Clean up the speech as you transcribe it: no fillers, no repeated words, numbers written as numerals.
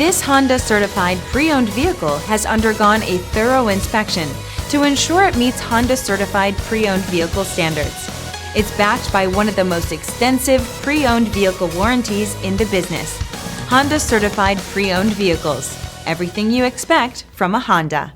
This Honda certified pre-owned vehicle has undergone a thorough inspection to ensure it meets Honda certified pre-owned vehicle standards. It's backed by one of the most extensive pre-owned vehicle warranties in the business. Honda certified pre-owned vehicles. Everything you expect from a Honda.